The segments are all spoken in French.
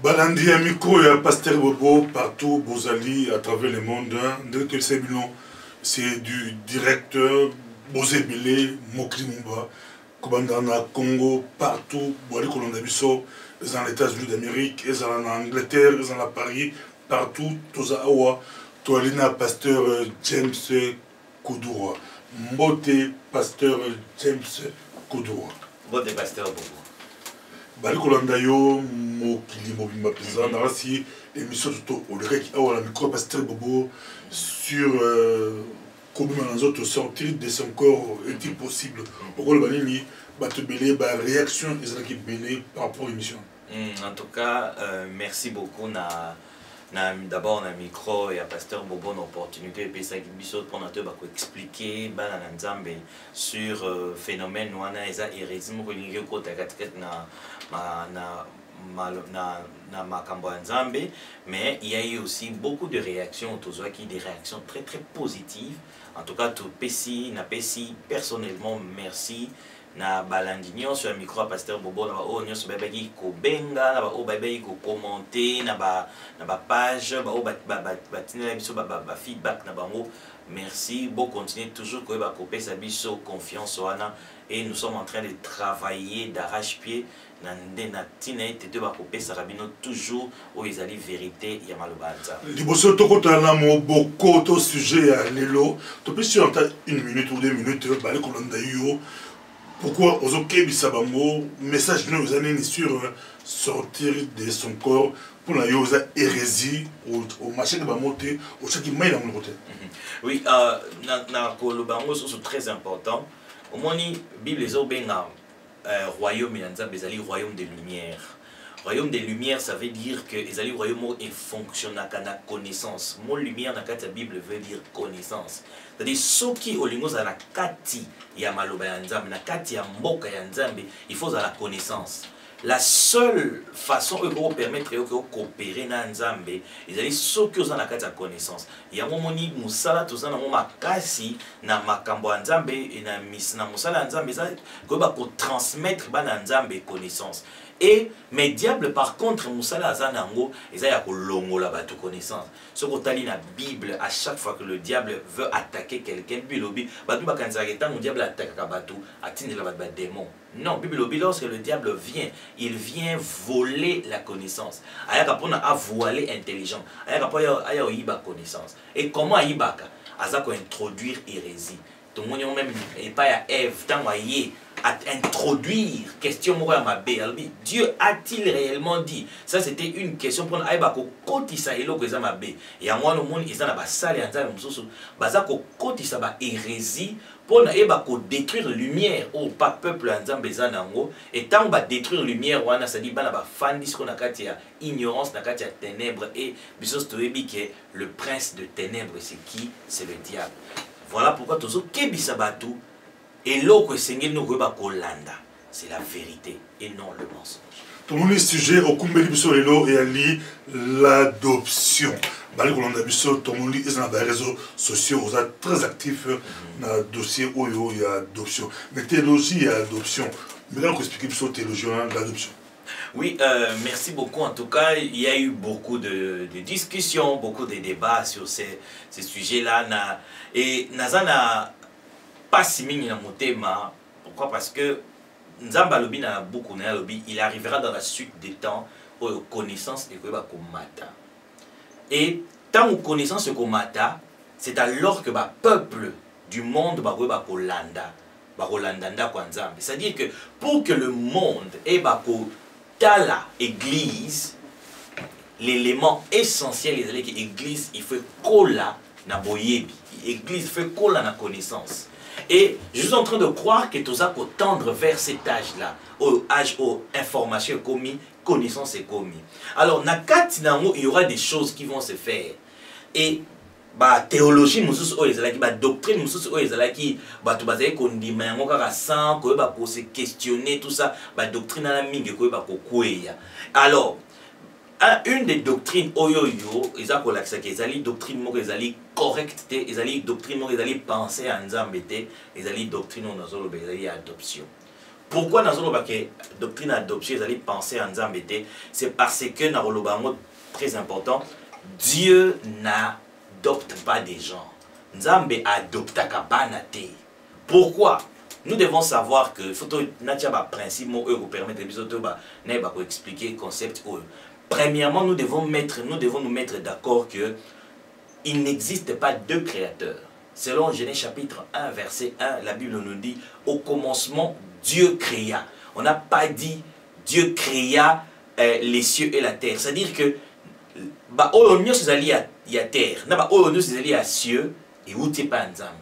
Balandi ya micro ya Pasteur Bobo partout, Bozali à travers le monde. C'est du directeur Bozebele, Mokri Mumba, Kobandana, Congo, partout, Boali Kolondabiso, dans les États-Unis d'Amérique, en Angleterre, dans Paris, partout, Toza Awa, Toalina Pasteur James Koudoura. Mbote Pasteur James Koudoura. Mbote Pasteur Bobo. Bali Kolanda yo mokili mobimba pesa narasi émission tout au direct à la micro Pasteur Bobo sur comment les autres sortir de son corps est-il possible au rôle balini batu belé ba réaction ezaki belé par rapport à l'émission. En tout cas merci beaucoup d'abord na micro et à Pasteur Bobo une opportunité et puis ça qui biso pour nous expliquer bana nzambe sur phénomène wana eza hérésie ko lingi ko takatika na makambo nzambe, mais il y a eu aussi beaucoup de réactions autour qui des réactions très positives. En tout cas tout pesi na pesi personnellement merci na balandinyo sur le micro Pasteur Bobo na ba o nyo so babaki ko benga na ba o babaki ko commenter na ba page ba o ba tina biso ba feedback na bango. Merci, bon continuer toujours que ba kopé sa biso confiance wana et nous sommes en train de travailler d'arrache-pied na tina te ba kopé sa rabino toujours où ils allaient vérité ya malobanza. Liboso tokota na mo boko to sujet ya lelo to peut sur une minute ou 2 minutes ba le kolanda yo. Pourquoi Ozoke Bisabango, message nous vous avez sur sortir de son corps pour la yosa hérésie au marché de Bamote, au chaque mail dans mon côté. Oui, na Kolobango c'est très important. Au moins Bible les obenga royaume et nzambe ezali royaume des lumières. Royaume des lumières, ça veut dire que les royaume et fonctionne à la connaissance. Mon lumière dans la Bible veut dire connaissance. C'est-à-dire ceux qui au lingo za na kati ya maloba ya nzambe, na kati ya mboka ya nzambe, il faut la connaissance. La seule façon de permettre de coopérer dans nzambe, ils allaient ceux qui ont la kati ya connaissance. Ya momoni musala tozana mo makasi na makambo ya nzambe et na misna musala nzambe ça ko ba ko transmettre ba na nzambe connaissance. Et mais diable par contre musala azanango ezaya ko longola ba to connaissance. Ce qu'on tali na Bible à chaque fois que le diable veut attaquer quelqu'un bilobi batu bakanzaka tant le diable attaque kabatu atindela ba démon. Non, bilobi lorsque le diable vient, il vient voler la connaissance. Ayaka pona avoiler intelligent. Ayaka pa aya oyiba connaissance. Et comment ayibaka azako introduire hérésie. Tout le monde même et pas à Ève tant à introduire question Dieu a-t-il réellement dit ça? C'était une question pour aïbako kotisa eloko eza mabe ya mwana monde eza na basale ya nzambe mususu bazako kotisa ba hérésie pour aïbako détruire lumière au pas peuple nzambe eza nango et tant ba détruire lumière wana ça dit bana ba fandis ko na kati ya ignorance na kati ya ténèbres et biso toyebi que le prince de ténèbres c'est qui? C'est le diable. Voilà pourquoi tozo kebisa batu et l'autre c'est la vérité et non le mensonge. Tout le monde est sujet au Kumbeli Bissolelo et Ali l'adoption. Bali Kolanda Bisso, tout le monde est dans les réseaux sociaux, vous êtes très actifs dans le dossier où il y a adoption. Mais théologie, il y a adoption. Mais là, on peut expliquer sur théologie, l'adoption. Oui, merci beaucoup. En tout cas, il y a eu beaucoup de discussions, beaucoup de débats sur ces sujets-là. Et Nazana pas si mini na motema. Pourquoi? Parce que Nzamba lobi na beaucoup na lobi, il arrivera dans la suite des temps aux connaissances et ko ba komata. Et tant aux connaissances et komata, c'est alors que ba peuple du monde ba ko ba kolanda, ba kolandanda kwa Nzambe. C'est-à-dire que pour que le monde et ba ko tala église, l'élément essentiel est que l'église il fait kola na boyebi. Église fait kola na connaissance. Et je suis en train de croire que tout ça peut tendre vers cet âge-là, au âge où information est commise, connaissance est commise. Alors, il y aura des choses qui vont se faire. Et la théologie, la doctrine, se questionner tout ça, la doctrine, alors, une des doctrines oyoyo ezako lakisa ke ezali doctrine moko ezali correcte te ezali doctrine moko ezali penser à nzambe te ezali doctrine on azoloba ezali adoption pourquoi dans la doctrine adoption, ils allaient penser en Nzambe, c'est parce que dans le très important, Dieu n'adopte pas des gens. Nzambe adopte kabanate. Pourquoi? Nous devons savoir que faut un principe vous permettre de expliquer le concept. Premièrement, nous devons nous mettre d'accord que il n'existe pas deux créateurs. Selon Genèse chapitre 1, verset 1, la Bible nous dit au commencement, Dieu créa. On n'a pas dit Dieu créa les cieux et la terre. C'est-à-dire que il y a terre, il y a cieux et où tu pas ensemble.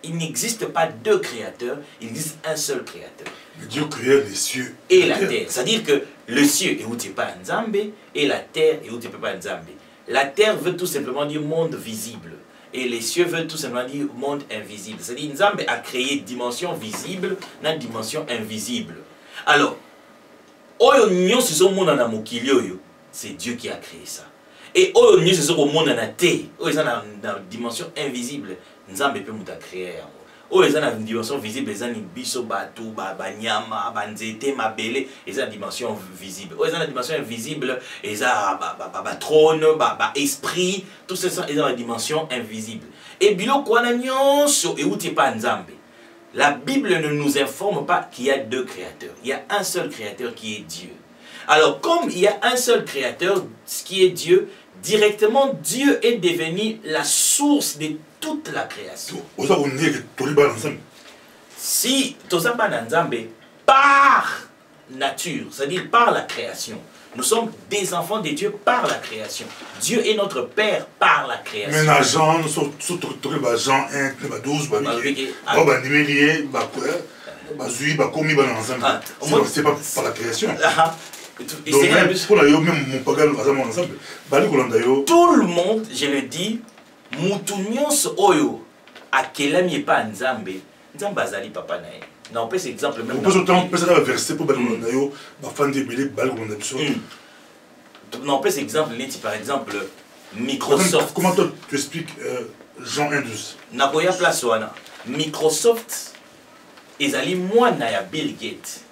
Il n'existe pas deux créateurs, il existe un seul créateur. Mais Dieu créa les cieux et la terre. C'est-à-dire que le cieux est où tu pas ensemble et la terre est où tu peux pas ensemble. La terre veut tout simplement dire monde visible. Et les cieux veulent tout simplement dire monde invisible. C'est-à-dire que Nzambe a créé dimension visible, une dimension invisible. Alors, c'est Dieu qui a créé ça. Et c'est la dimension invisible. Nzambe peut nous créer. Dans dimension visible, ils ont une biso batu, banyama, banzete, mabele, ils ont une dimension visible. Ils ont une dimension invisible, ils ont trône, esprit, tout ça, ils ont une dimension invisible. Et bilo kwananyon so et où pas Nzambe. La Bible ne nous informe pas qu'il y a deux créateurs. Il y a un seul créateur qui est Dieu. Alors, comme il y a un seul créateur, ce qui est Dieu, directement Dieu est devenu la source de toute la création. Si Tozamba Nzambe, par nature, c'est-à-dire par la création, nous sommes des enfants de Dieu par la création. Dieu est notre Père par la création. Mais Jean, nous sommes Jean 1, 12, c'est pas par la création. Tout le monde, je le dis, Moutounios Oyo, à quel n'est pas Nzambe, Nzambe Azali Papa Nae. Non, on peut cet exemple même. On peut un verset pour Balgolandayo, non, on peut cet exemple, par exemple, Microsoft. Comment toi tu expliques Jean 1.12? Nagoya place wana. Microsoft, Ezali moi Naya Bill Gates.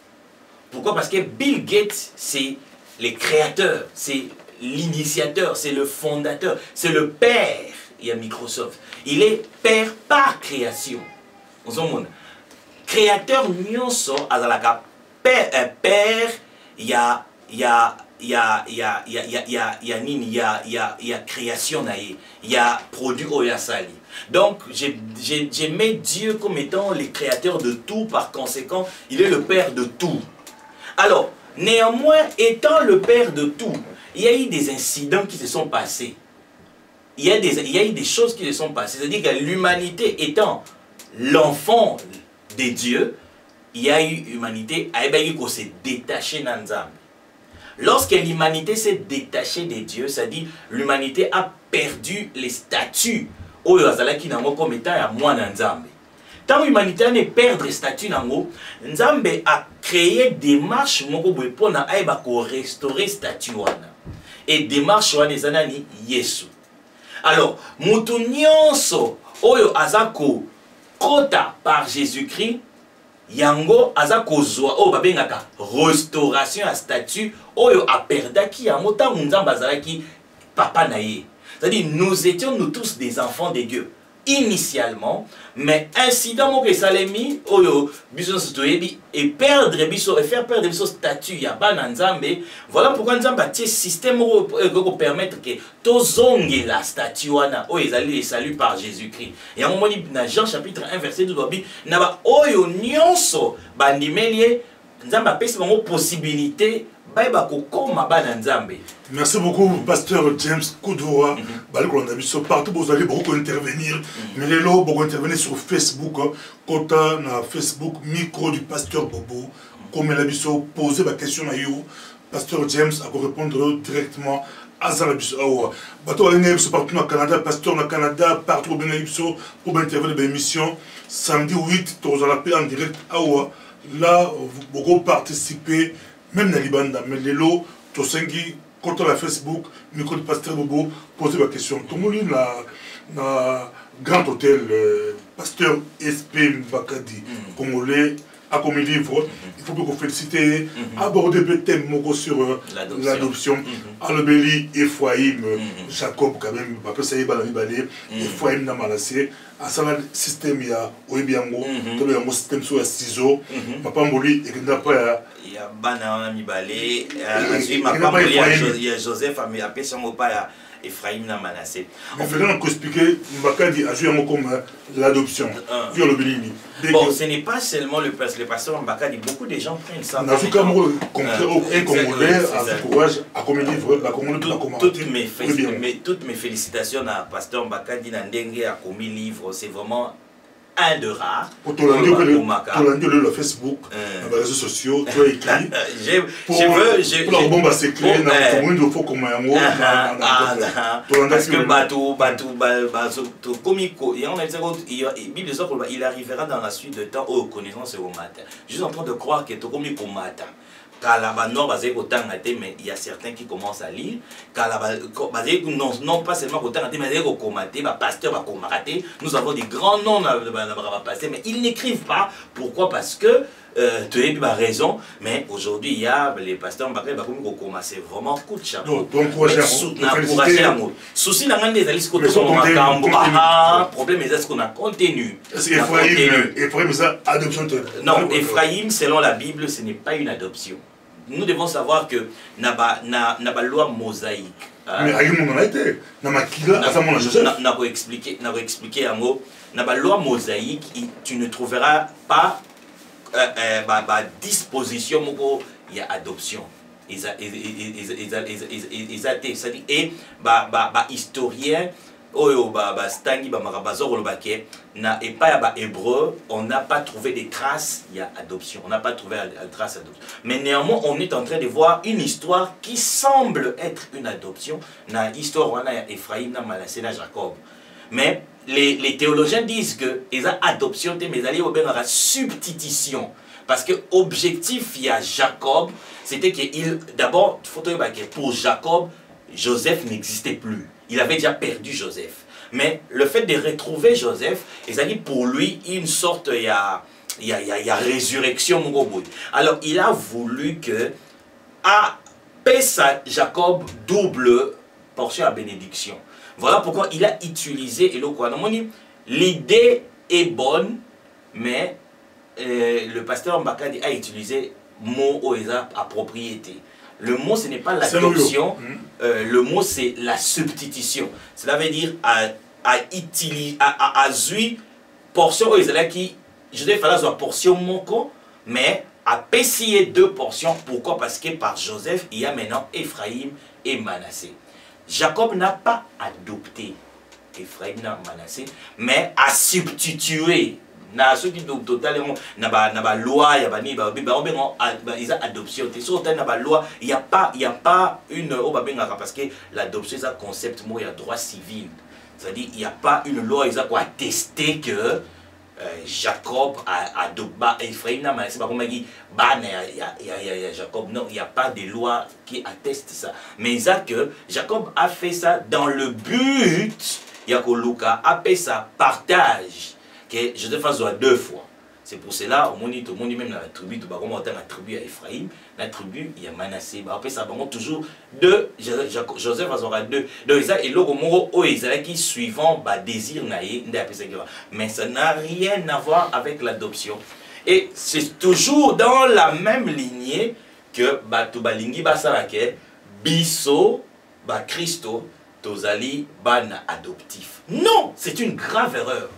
Pourquoi? Parce que Bill Gates, c'est le créateur, c'est l'initiateur, c'est le fondateur, c'est le père. Il y a Microsoft. Il est père par création. Créateur nyonso azalaka père, il y a création naïe, il y a produit oyasali. Donc je mets Dieu comme étant le créateur de tout, par conséquent, il est le père de tout. Alors, néanmoins, étant le père de tout, il y a eu des incidents qui se sont passés. Il y a eu des choses qui se sont passées. C'est-à-dire que l'humanité étant l'enfant de Dieu, il y a eu l'humanité qui s'est détachée d'Nzambe. Lorsque l'humanité s'est détachée de Dieu, c'est-à-dire l'humanité a perdu les statuts comme étant à moi d'Nzambe. Tant l'humanité a perdu les statuts, Nzambe a créé des démarches pour restaurer les statuts. Et démarche wanezanani Yesu. Alors, mutu nyonso oyo azako kota par Jésus-Christ, yango azako zwa o babengaka restauration à statut oyo a perdaki yango ta Nzambe azalaki papa na ye. C'est-à-dire nous étions nous tous des enfants de Dieu initialement, mais incident mo que salemi oyo biso sotoyebi et perdre biso et faire perdre biso statut ya bana Nzambe. Voilà pourquoi Nzambe a tie système pour permettre que tozonge la statut wana oyo ezali les salut par Jésus-Christ. Et à un moment dans Jean chapitre 1 verset 12 babi na ba oyo nyonso bandimeli Nzambe a pesi bango possibilité. Merci beaucoup, pasteur James Koudoua. Partout vous allez beaucoup intervenir. Mais les lots, beaucoup intervenir sur Facebook. Kota na Facebook, micro du pasteur Bobo. Comme il a posé la question à you, pasteur James a répondre directement à Zalabiso. Bateau partout au Canada, pasteur au Canada, partout pour intervenir dans l'émission. Samedi 8, vous allez en direct à Oua. Là, vous pouvez participer. Même dans Libanda, mais les lots, tu sais quand on a Facebook, micro du pasteur Bobo, poser la question. Tout le monde dans grand hôtel, pasteur SP Mbakadi, congolais, comme livre, il faut beaucoup féliciter, aborder le thème sur l'adoption. Alobeli, Ephraïm, Jacob, quand même, papa ça y est, Ephraïm n'a malassé. À ça, le système, il y a Oebiango, il y a un système sur ciseaux, papa Mboli, et qu'il n'a pas. Il y a Bana Mibalé, il y a Joseph, mais après, ça m'a pas. Ephraïm n'a manassé. En fait, on peut expliquer, Mbakadi a joué comme l'adoption. Bon, ce n'est pas seulement le pasteur Mbakadi, beaucoup de gens prennent ça. En tout cas, moi, un Congolais a courage à comme livre, la communauté toutes mes félicitations à pasteur Mbakadi Nandenge à comme livre, c'est vraiment un de rares. Pour le Facebook, les réseaux sociaux, tu as écrit. Pour la bombe à s'écrire, il faut qu'on parce que il arrivera dans la suite de temps aux connaissances au matin. Je suis en train de croire que tout comme au matin. Mais il y a certains qui commencent à lire. Non pas seulement mais pasteur nous avons des grands noms à passer, mais ils n'écrivent pas. Pourquoi? Parce que tu as raison, mais aujourd'hui il y a les pasteurs c'est vraiment coup de chapeau. Souci problème est ce qu'on a contenu. Ephraïm, ça adoption. Non, Ephraïm, selon la Bible, ce n'est pas une adoption. Nous devons savoir que n'a loi mosaïque. Mais on a été. N'a expliqué en gros. N'a loi mosaïque, tu ne trouveras pas disposition il y a adoption. Et historien hébreu, on n'a pas trouvé des traces, il y a adoption. On n'a pas trouvé de traces d'adoption. Mais néanmoins, on est en train de voir une histoire qui semble être une adoption. Dans l'histoire, on a Ephraïm, Manassé, Jacob. Mais les théologiens disent que les adoptions, mais ils allaient au bien la substitution. Parce que l'objectif, il y a Jacob, c'était que d'abord, pour Jacob, Joseph n'existait plus. Il avait déjà perdu Joseph. Mais le fait de retrouver Joseph, pour lui, une sorte, il y a résurrection. Alors, il a voulu que, à Pessa, Jacob double portion à bénédiction. Voilà pourquoi il a utilisé l'idée est bonne, mais le pasteur Mbakadi a utilisé mot à propriété. Le mot, ce n'est pas l'adoption, le mot, c'est la substitution. Cela veut dire à portion qui, je vais faire la portion moko, mais à pessier deux portions. Pourquoi? Parce que par Joseph, il y a maintenant Ephraïm et Manassé. Jacob n'a pas adopté Ephraïm et Manassé, mais a substitué. Na ceux qui totalement na ba loi ya ba ni ba ils a adoption sur na ba loi il y a pas une parce que l'adoption c'est un concept moi il y a droit civil, c'est-à-dire il y a pas une loi ils a quoi attester que Jacob a adopté Ephraïm na Manassé comme dit il y a Jacob, non, il y a pas de loi qui atteste ça, mais il a que Jacob a fait ça dans le but il y a que Lucas a fait ça partage que je te fasse deux fois. C'est pour cela, au monde même dans la tribu, tu vas commenter la tribu à Ephraïm, la tribu, il y a Manassé. Après, ça va toujours deux. Joseph aura deux. Donc, ça, et là, au moment où ils allaient qui suivant, désir naïe, mais ça n'a rien à voir avec l'adoption. Et c'est toujours dans la même lignée que Batubalingi Basalake, Bisso, Christo, Tozali, Ban adoptif. Non, c'est une grave erreur.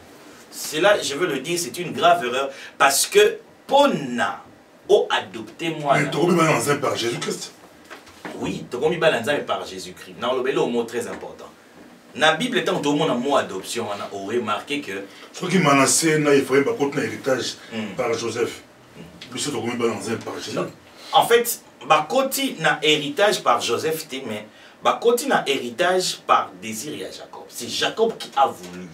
C'est là, je veux le dire, c'est une grave erreur parce que Pona a adopté moi. Mais tu as mis dans par Jésus-Christ. Oui, tu as mis dans par Jésus-Christ. Non, le mot très important. Dans la Bible, tant que tout le monde a mot adoption, on a remarqué que. Je crois qu'il m'a lancé, il faut un héritage par Joseph. Plus tu as mis dans par Jésus. En fait, Bakoti n'a héritage par Joseph, mais Bakoti n'a héritage par Désir et Jacob. C'est Jacob qui a voulu.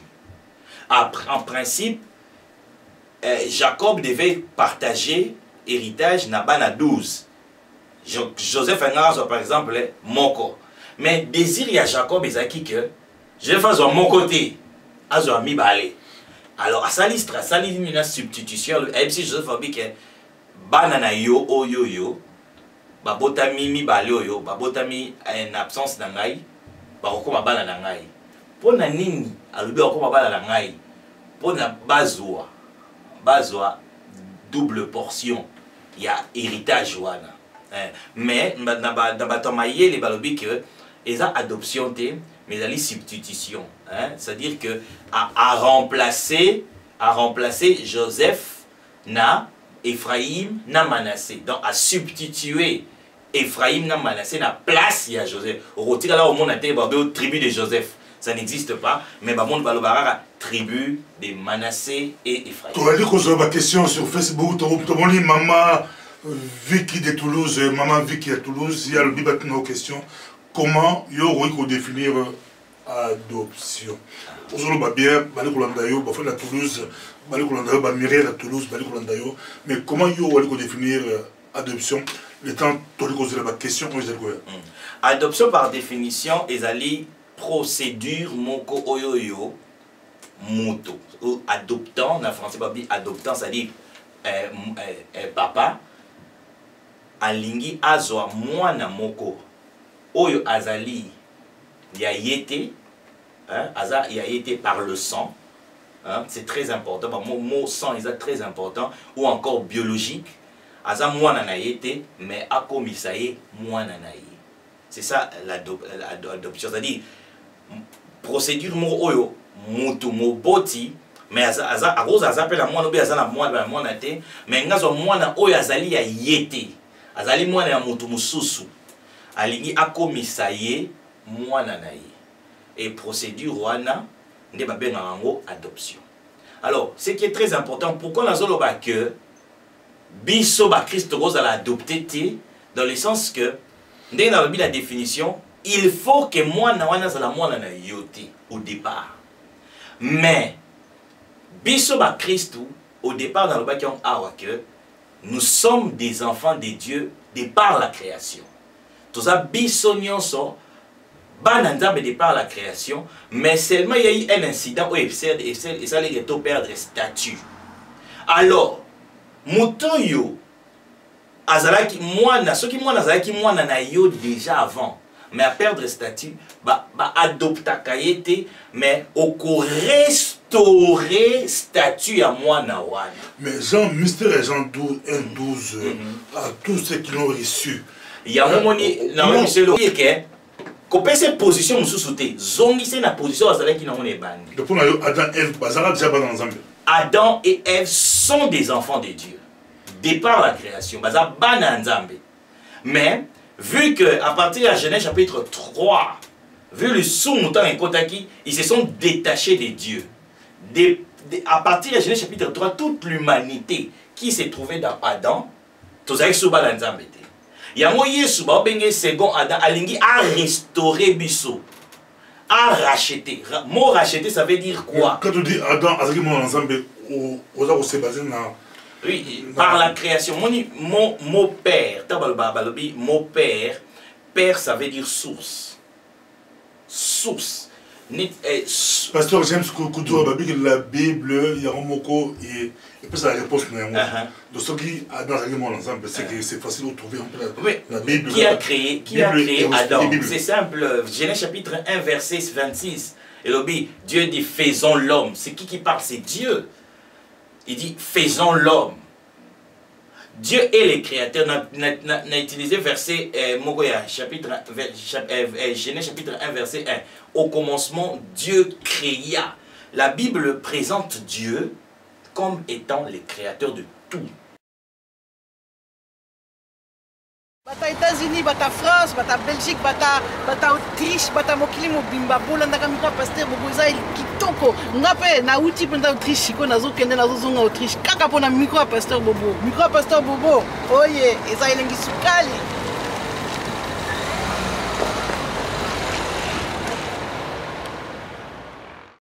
En principe, Jacob devait partager héritage Nabana 12. Joseph Engazo, par exemple, Moko. Mais Désir et Jacob, ils ont dit que je vais faire mon côté. Alors, à sa liste, une substitution. Et si Joseph a dit que bana na yo oyo yo babotami mibale oyo babotami en absence na ngai bakokoma bana na ngai pona nini alobi bakoma bana na ngai pona bazwa double portion ya héritage wana mais na bato mayele balobi que eza adoption te mais ali substitution c'est-à-dire que à remplacer Joseph na Ephraim na Manassé, donc à substituer Ephraim na Manassé na place ya Joseph. Au là au monde a tribu de Joseph, ça n'existe pas, mais bah monde balobara tribu de Manassé et Ephraim. Tu as dit qu'on se ma question sur Facebook, tu as dit maman Vicky de Toulouse, maman Vicky de Toulouse, il y a le bibat nos questions. Comment il faut définir adoption? Aujourd'hui, bien, Balicolandayo, la Toulouse, Balicolandayo, Bamirer à Toulouse, Balicolandayo, mais comment il faut définir adoption? Le temps, tu as posé la question, adoption par définition, est allé procédure moko oyoyo moto. Adoptant, en français, adoptant, c'est-à-dire papa, alingi azwa mwana moko oyo azali ya yete, aza ya yete par le sang, c'est très important, mot sang est très important, ou encore biologique, aza mwana na yete, mais akomisaye mwana na ye. C'est ça l'adoption, c'est-à-dire procédure mo oyo mutu mo boti, mais aza appelle la mwana obi aza na mwana te, mais ngazo mwana oyo azali ya yete, azali mwana ya mutu mususu, alingi akomisaye mwana na ye. Et procédure wana nde babenga yango adoption. Alors, ce qui est très important, pourquoi nazoloba que biso ba Christ kozala adopté te, dans le sens que ndenge na la définition, il faut que mwana wana zala mwana na yote au départ. Mais biso ba Christ au départ dans le bakion awa que nous sommes des enfants de Dieu de par la création. Tout ça biso nyonso bananzambe de par la création, mais seulement il y a eu un incident où et ça les perdre statut. Alors mutoyo azalaki mwana soki mwana azalaki mwana na yo déjà avant, mais à perdre statut ba adopta kayete, mais oko restaurer statut à mwana wana. Mais Jean Mystère Jean 12 à tous ceux qui l'ont reçu, il y a un moment na monsieur le que kopé cette position mususu te zongi c'est na position azalaki na mona ebandi. Depuis Adam et Ève bazala déjà dans ensemble. Adam et Ève sont des enfants de Dieu de par la création, baza bana nzambe. Mais vu que à partir de la Genèse chapitre 3, vu le sous-mouton et Kotaki, ils se sont détachés de Dieu. À partir de la Genèse chapitre 3, toute l'humanité qui s'est trouvée dans Adam, tous avec sous bana nzambe. Yango Yesu ba benge second Adam alingi a restaurer biso, a racheter. Mot racheter ça veut dire quoi? Quand tu dis Adam azaki mon ensemble au se basé na oui, par la création. Mon père, mon père, père ça veut dire source. Source. Pasteur James Koudou a dit que la Bible, il y a un mot et puis ça réponse. Donc ce qui a dans mon ensemble, c'est que c'est facile de trouver un peu la Bible. Qui a créé Adam? C'est simple. Genèse chapitre 1, verset 26. Et Dieu dit faisons l'homme. C'est qui parle? C'est Dieu. Il dit faisons l'homme. Dieu est le créateur. N'a utilisé verset chapitre Genèse chapitre 1 verset 1. Au commencement, Dieu créa. La Bible présente Dieu comme étant le créateur de tout. Bata États-Unis, bata France, bata Belgique, bata Autriche, bata mokili mobimba bolanda kamika pasteur boboza kitoko. Ngape na uti penda Autriche ko nazo kende nazo zonga Autriche. Kaka pona micro pasteur bobo. Micro pasteur bobo. Oye, eza elengi sukali.